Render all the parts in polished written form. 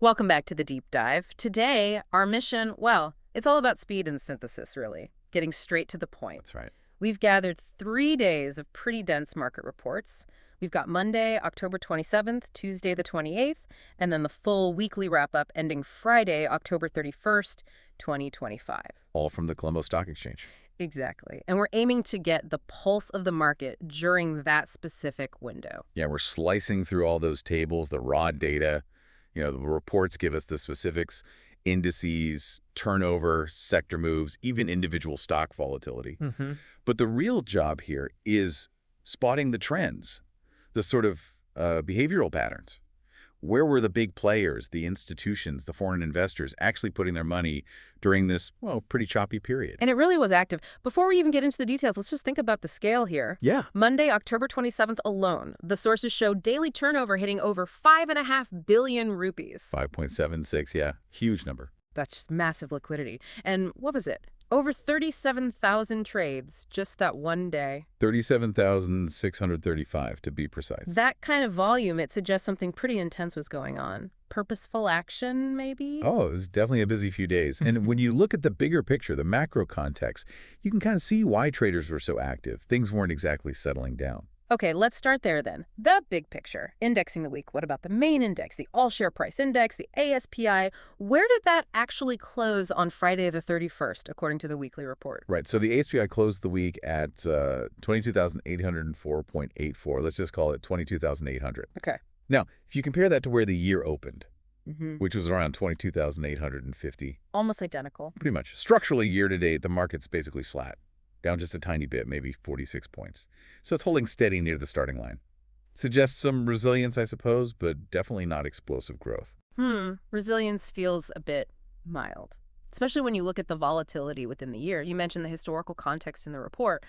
Welcome back to the Deep Dive. Today, our mission, well, it's all about speed and synthesis, really, getting straight to the point. That's right. We've gathered 3 days of pretty dense market reports. We've got Monday, October 27th, Tuesday the 28th, and then the full weekly wrap-up ending Friday, October 31st, 2025. All from the Colombo Stock Exchange. Exactly. And we're aiming to get the pulse of the market during that specific window. Yeah, we're slicing through all those tables, the raw data. The reports give us the specifics, indices, turnover, sector moves, even individual stock volatility. But the real job here is spotting the trends, the sort of behavioral patterns. Where were the big players, the institutions, the foreign investors actually putting their money during this, well, pretty choppy period? And it really was active. Before we even get into the details, let's just think about the scale here. Yeah. Monday, October 27th alone, the sources show daily turnover hitting over 5.5 billion rupees. 5.76, yeah. Huge number. That's just massive liquidity. And what was it? Over 37,000 trades just that one day. 37,635 to be precise. That kind of volume, it suggests something pretty intense was going on. Purposeful action, maybe? Oh, it was definitely a busy few days. And when you look at the bigger picture, the macro context, you can kind of see why traders were so active. Things weren't exactly settling down. Okay, let's start there then. The big picture. Indexing the week. What about the main index, the all-share price index, the ASPI? Where did that actually close on Friday the 31st, according to the weekly report? Right. So the ASPI closed the week at 22,804.84. Let's just call it 22,800. Okay. Now, if you compare that to where the year opened, which was around 22,850. Almost identical. Pretty much. Structurally, year to date, the market's basically flat. Down just a tiny bit, maybe 46 points. So it's holding steady near the starting line. Suggests some resilience, I suppose, but definitely not explosive growth. Resilience feels a bit mild, especially when you look at the volatility within the year. You mentioned the historical context in the report.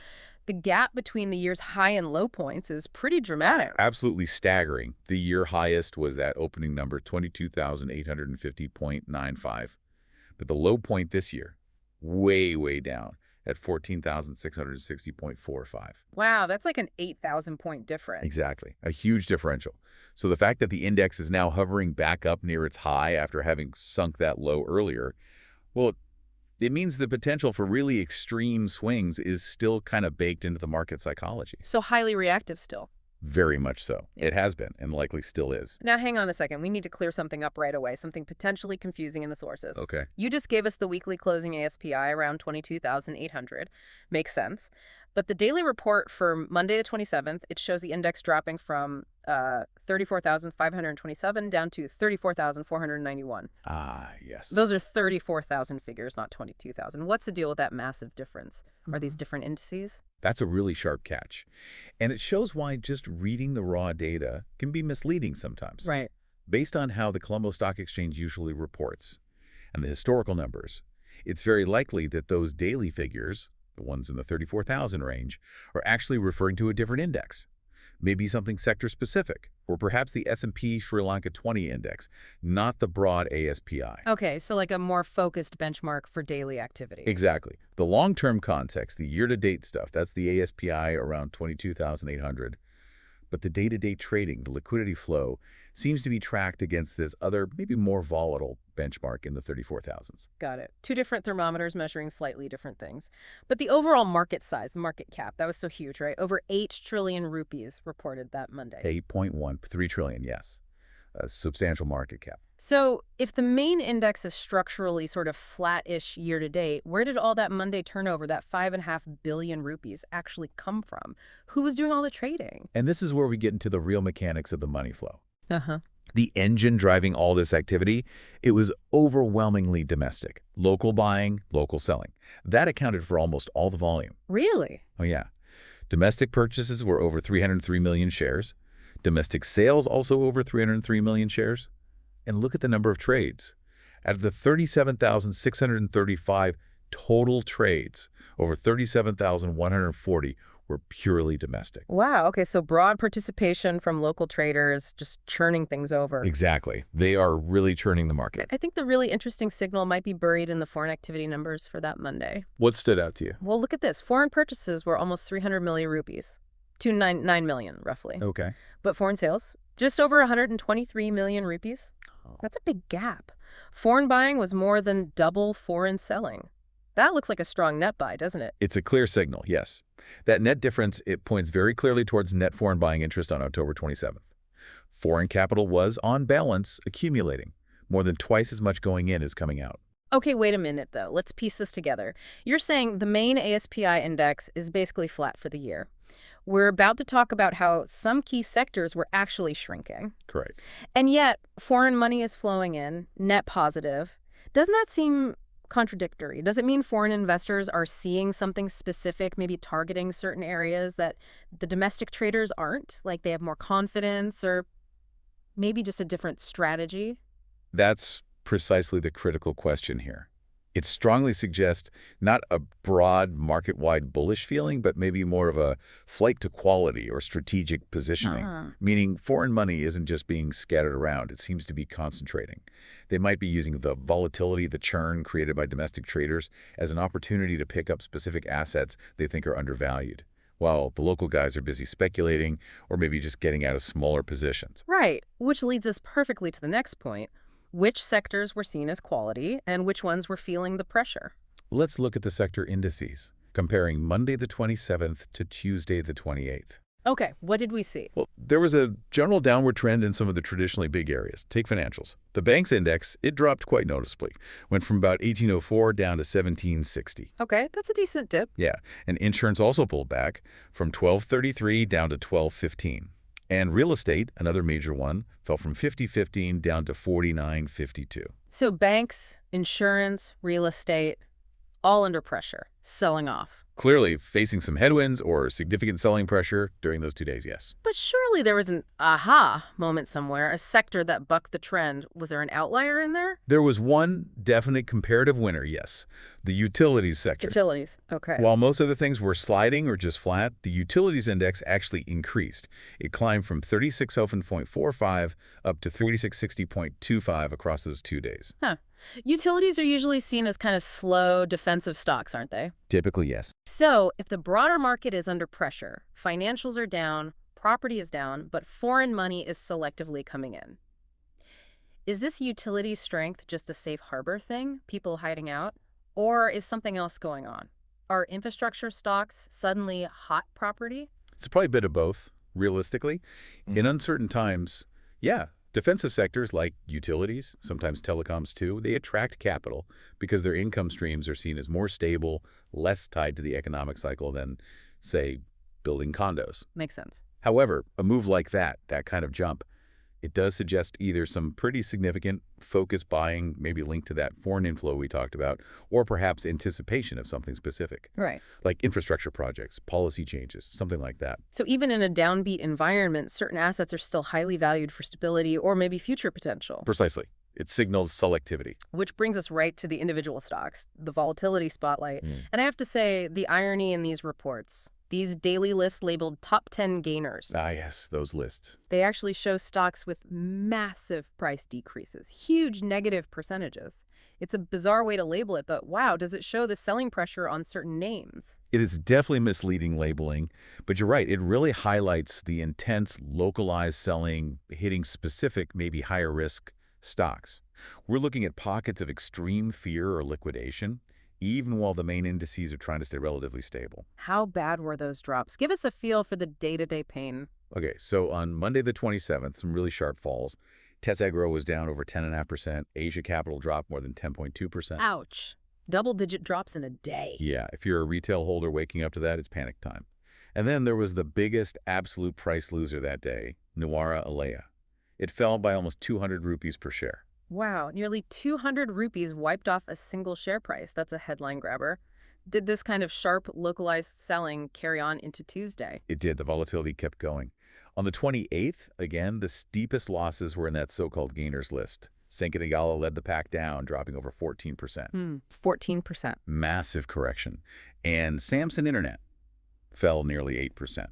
The gap between the year's high and low points is pretty dramatic. Absolutely staggering. The year highest was that opening number, 22,850.95. But the low point this year, way, way down at 14,660.45. Wow, that's like an 8,000 point difference. Exactly. A huge differential. So the fact that the index is now hovering back up near its high after having sunk that low earlier, well, it means the potential for really extreme swings is still kind of baked into the market psychology. So highly reactive still. Very much so. It has been and likely still is. Now, hang on a second. We need to clear something up right away, something potentially confusing in the sources. Okay. You just gave us the weekly closing ASPI around 22,800. Makes sense. But the daily report for Monday the 27th, it shows the index dropping from 34,527 down to 34,491. Ah, yes. Those are 34,000 figures, not 22,000. What's the deal with that massive difference? Are these different indices? That's a really sharp catch. And it shows why just reading the raw data can be misleading sometimes. Right. Based on how the Colombo Stock Exchange usually reports and the historical numbers, it's very likely that those daily figures, the ones in the 34,000 range, are actually referring to a different index. Maybe something sector-specific, or perhaps the S&P Sri Lanka 20 index, not the broad ASPI. Okay, so like a more focused benchmark for daily activity. Exactly. The long-term context, the year-to-date stuff, that's the ASPI around 22,800. But the day-to-day trading, the liquidity flow, seems to be tracked against this other, maybe more volatile benchmark in the 34,000s. Got it. 2 different thermometers measuring slightly different things. But the overall market size, the market cap, that was so huge, right? Over 8 trillion rupees reported that Monday. 8.13 trillion, yes. A substantial market cap. So if the main index is structurally sort of flat-ish year-to-date, where did all that Monday turnover, that 5.5 billion rupees, actually come from? Who was doing all the trading? And this is where we get into the real mechanics of the money flow. Uh-huh. The engine driving all this activity, it was overwhelmingly domestic. Local buying, local selling. That accounted for almost all the volume. Really? Oh, yeah. Domestic purchases were over 303 million shares. Domestic sales also over 303 million shares. And look at the number of trades. Out of the 37,635 total trades, over 37,140 were purely domestic. Wow. Okay, so broad participation from local traders, just churning things over. Exactly. They are really churning the market. I think the really interesting signal might be buried in the foreign activity numbers for that Monday. What stood out to you? Well, look at this. Foreign purchases were almost 300 million rupees. To 9 million, roughly. Okay. But foreign sales, just over 123 million rupees. That's a big gap. Foreign buying was more than double foreign selling. That looks like a strong net buy, doesn't it? It's a clear signal, yes. That net difference, it points very clearly towards net foreign buying interest on October 27th. Foreign capital was, on balance, accumulating, more than twice as much going in as coming out. Okay, wait a minute, though. Let's piece this together. You're saying the main ASPI index is basically flat for the year. We're about to talk about how some key sectors were actually shrinking. Correct. And yet, foreign money is flowing in, net positive. Doesn't that seem contradictory? Does it mean foreign investors are seeing something specific, maybe targeting certain areas that the domestic traders aren't? Like they have more confidence or maybe just a different strategy? That's precisely the critical question here. It strongly suggests not a broad market-wide bullish feeling, but maybe more of a flight to quality or strategic positioning, meaning foreign money isn't just being scattered around, it seems to be concentrating. They might be using the volatility, the churn created by domestic traders as an opportunity to pick up specific assets they think are undervalued, while the local guys are busy speculating or maybe just getting out of smaller positions. Right, which leads us perfectly to the next point. Which sectors were seen as quality and which ones were feeling the pressure? Let's look at the sector indices, comparing Monday the 27th to Tuesday the 28th. Okay, what did we see? Well, there was a general downward trend in some of the traditionally big areas. Take financials. The banks index, it dropped quite noticeably. Went from about 1804 down to 1760. Okay, that's a decent dip. Yeah, and insurance also pulled back from 1233 down to 1215. And real estate, another major one, fell from 5015 down to 4952. So banks, insurance, real estate, all under pressure, selling off. Clearly facing some headwinds or significant selling pressure during those 2 days, yes. But surely there was an aha moment somewhere, a sector that bucked the trend. Was there an outlier in there? There was one definite comparative winner, yes. The utilities sector. Utilities, okay. While most other things were sliding or just flat, the utilities index actually increased. It climbed from 3607.45 up to 3660.25 across those 2 days. Huh. Utilities are usually seen as kind of slow, defensive stocks, aren't they? Typically, yes. So if the broader market is under pressure, financials are down, property is down, but foreign money is selectively coming in. Is this utility strength just a safe harbor thing, people hiding out? Or is something else going on? Are infrastructure stocks suddenly hot property? It's probably a bit of both, realistically. In uncertain times, yeah, defensive sectors like utilities, sometimes telecoms too, they attract capital because their income streams are seen as more stable, less tied to the economic cycle than, say, building condos. Makes sense. However, a move like that kind of jump, it does suggest either some pretty significant focused buying, maybe linked to that foreign inflow we talked about, or perhaps anticipation of something specific. Right. Like infrastructure projects, policy changes, something like that. So even in a downbeat environment, certain assets are still highly valued for stability or maybe future potential. Precisely. It signals selectivity. Which brings us right to the individual stocks, the volatility spotlight. And I have to say, the irony in these reports, these daily lists labeled top 10 gainers. Ah, yes, those lists. They actually show stocks with massive price decreases, huge negative percentages. It's a bizarre way to label it, but wow, does it show the selling pressure on certain names? It is definitely misleading labeling, but you're right. It really highlights the intense localized selling hitting specific, maybe higher risk stocks. We're looking at pockets of extreme fear or liquidation, even while the main indices are trying to stay relatively stable. How bad were those drops? Give us a feel for the day-to-day pain. Okay, so on Monday the 27th, some really sharp falls. Tesagro was down over 10.5%. Asia Capital dropped more than 10.2%. Ouch. Double-digit drops in a day. Yeah, if you're a retail holder waking up to that, it's panic time. And then there was the biggest absolute price loser that day, Nuwara Alea. It fell by almost 200 rupees per share. Wow, nearly 200 rupees wiped off a single share price. That's a headline grabber. Did this kind of sharp, localized selling carry on into Tuesday? It did. The volatility kept going. On the 28th, again, the steepest losses were in that so-called gainers list. Senkatagala led the pack down, dropping over 14%. 14%. Massive correction. And Samsung Internet fell nearly 8%.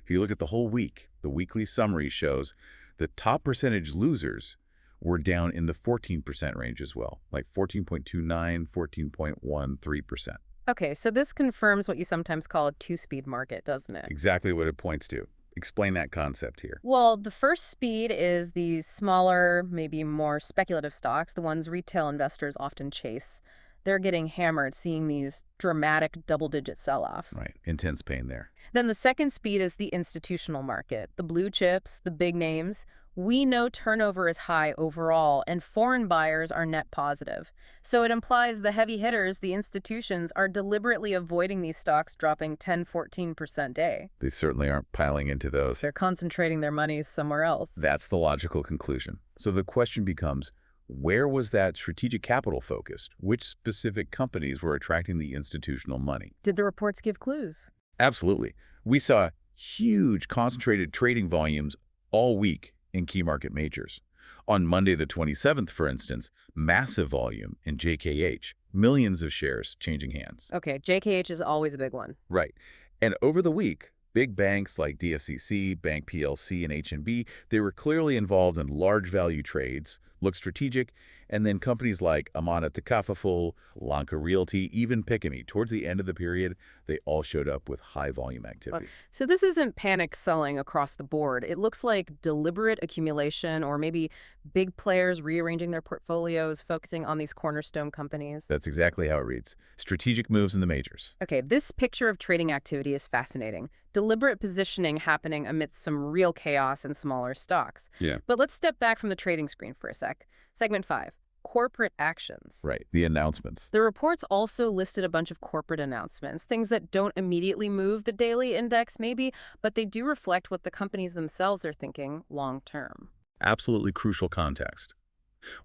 If you look at the whole week, the weekly summary shows the top percentage losers were down in the 14% range as well, like 14.29, 14.13%. Okay, so this confirms what you sometimes call a two-speed market, doesn't it? Exactly what it points to. Explain that concept here. Well, the first speed is these smaller, maybe more speculative stocks, the ones retail investors often chase. They're getting hammered seeing these dramatic double-digit sell-offs. Right. Intense pain there. Then the second speed is the institutional market, the blue chips, the big names. We know turnover is high overall, and foreign buyers are net positive. So it implies the heavy hitters, the institutions, are deliberately avoiding these stocks dropping 10–14% day. They certainly aren't piling into those. They're concentrating their monies somewhere else. That's the logical conclusion. So the question becomes, where was that strategic capital focused? Which specific companies were attracting the institutional money? Did the reports give clues? Absolutely. We saw huge concentrated trading volumes all week in key market majors. On Monday the 27th, for instance, massive volume in JKH, millions of shares changing hands. Okay, JKH is always a big one. Right. And over the week, big banks like DFCC, Bank PLC, and H&B, they were clearly involved in large value trades, looked strategic, and then companies like Amana Takaful, Lanka Realty, even Pikami, towards the end of the period, they all showed up with high volume activity. So this isn't panic selling across the board. It looks like deliberate accumulation or maybe big players rearranging their portfolios, focusing on these cornerstone companies. That's exactly how it reads. Strategic moves in the majors. Okay, this picture of trading activity is fascinating. Deliberate positioning happening amidst some real chaos in smaller stocks. Yeah. But let's step back from the trading screen for a sec. Segment 5, corporate actions. Right, the announcements. The reports also listed a bunch of corporate announcements, things that don't immediately move the daily index maybe, but they do reflect what the companies themselves are thinking long term. Absolutely crucial context.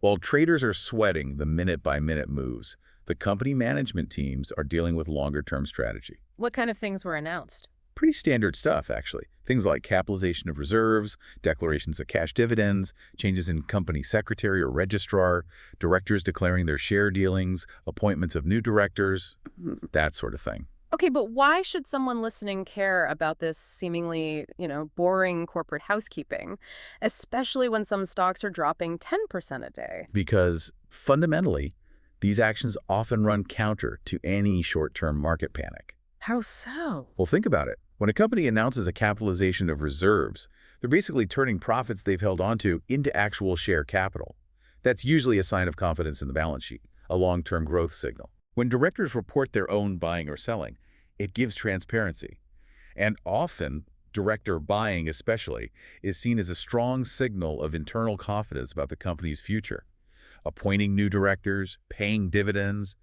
While traders are sweating the minute-by-minute moves, the company management teams are dealing with longer-term strategy. What kind of things were announced? Pretty standard stuff, actually. Things like capitalization of reserves, declarations of cash dividends, changes in company secretary or registrar, directors declaring their share dealings, appointments of new directors, that sort of thing. Okay, but why should someone listening care about this seemingly, boring corporate housekeeping, especially when some stocks are dropping 10% a day? Because fundamentally, these actions often run counter to any short-term market panic. How so? Well, think about it. When a company announces a capitalization of reserves, they're basically turning profits they've held onto into actual share capital. That's usually a sign of confidence in the balance sheet, a long-term growth signal. When directors report their own buying or selling, it gives transparency. And often, director buying especially, is seen as a strong signal of internal confidence about the company's future. Appointing new directors, paying dividends,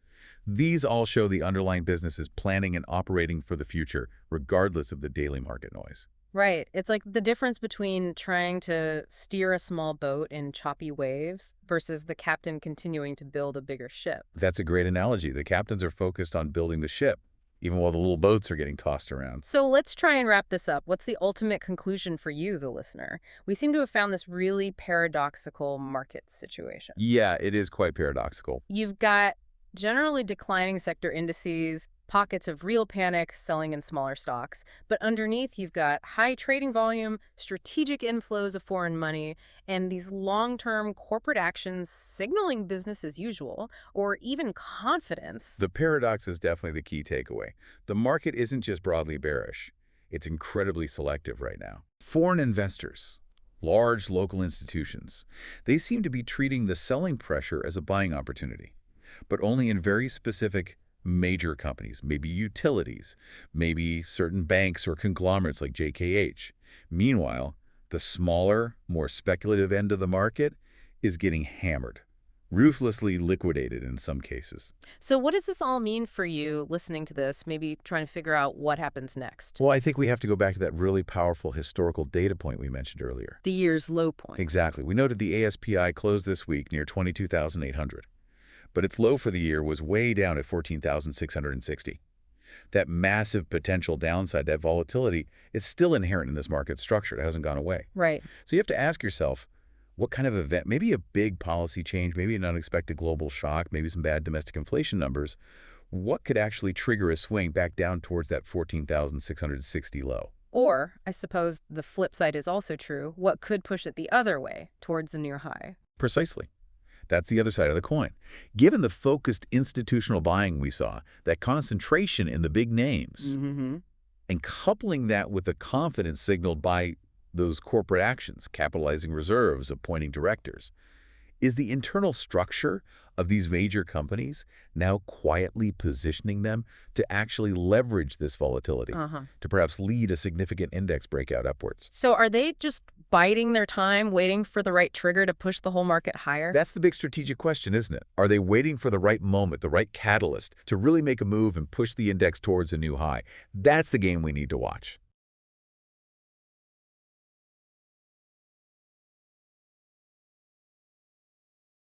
these all show the underlying business is planning and operating for the future, regardless of the daily market noise. Right. It's like the difference between trying to steer a small boat in choppy waves versus the captain continuing to build a bigger ship. That's a great analogy. The captains are focused on building the ship, even while the little boats are getting tossed around. So let's try and wrap this up. What's the ultimate conclusion for you, the listener? We seem to have found this really paradoxical market situation. Yeah, it is quite paradoxical. You've got generally declining sector indices, pockets of real panic selling in smaller stocks, but underneath you've got high trading volume, strategic inflows of foreign money, and these long-term corporate actions signaling business as usual, or even confidence. The paradox is definitely the key takeaway. The market isn't just broadly bearish. It's incredibly selective right now. Foreign investors, large local institutions, they seem to be treating the selling pressure as a buying opportunity, but only in very specific major companies, maybe utilities, maybe certain banks or conglomerates like JKH. Meanwhile, the smaller, more speculative end of the market is getting hammered, ruthlessly liquidated in some cases. So what does this all mean for you listening to this, maybe trying to figure out what happens next? Well, I think we have to go back to that really powerful historical data point we mentioned earlier. The year's low point. Exactly. We noted the ASPI closed this week near 22,800. But its low for the year was way down at 14,660. That massive potential downside, that volatility, is still inherent in this market structure. It hasn't gone away. Right. So you have to ask yourself, what kind of event, maybe a big policy change, maybe an unexpected global shock, maybe some bad domestic inflation numbers, what could actually trigger a swing back down towards that 14,660 low? Or, I suppose the flip side is also true, what could push it the other way, towards a near high? Precisely. That's the other side of the coin. Given the focused institutional buying we saw, that concentration in the big names, And coupling that with the confidence signaled by those corporate actions, capitalizing reserves, appointing directors, is the internal structure of these major companies now quietly positioning them to actually leverage this volatility, to perhaps lead a significant index breakout upwards? So are they just biding their time, waiting for the right trigger to push the whole market higher? That's the big strategic question, isn't it? Are they waiting for the right moment, the right catalyst, to really make a move and push the index towards a new high? That's the game we need to watch.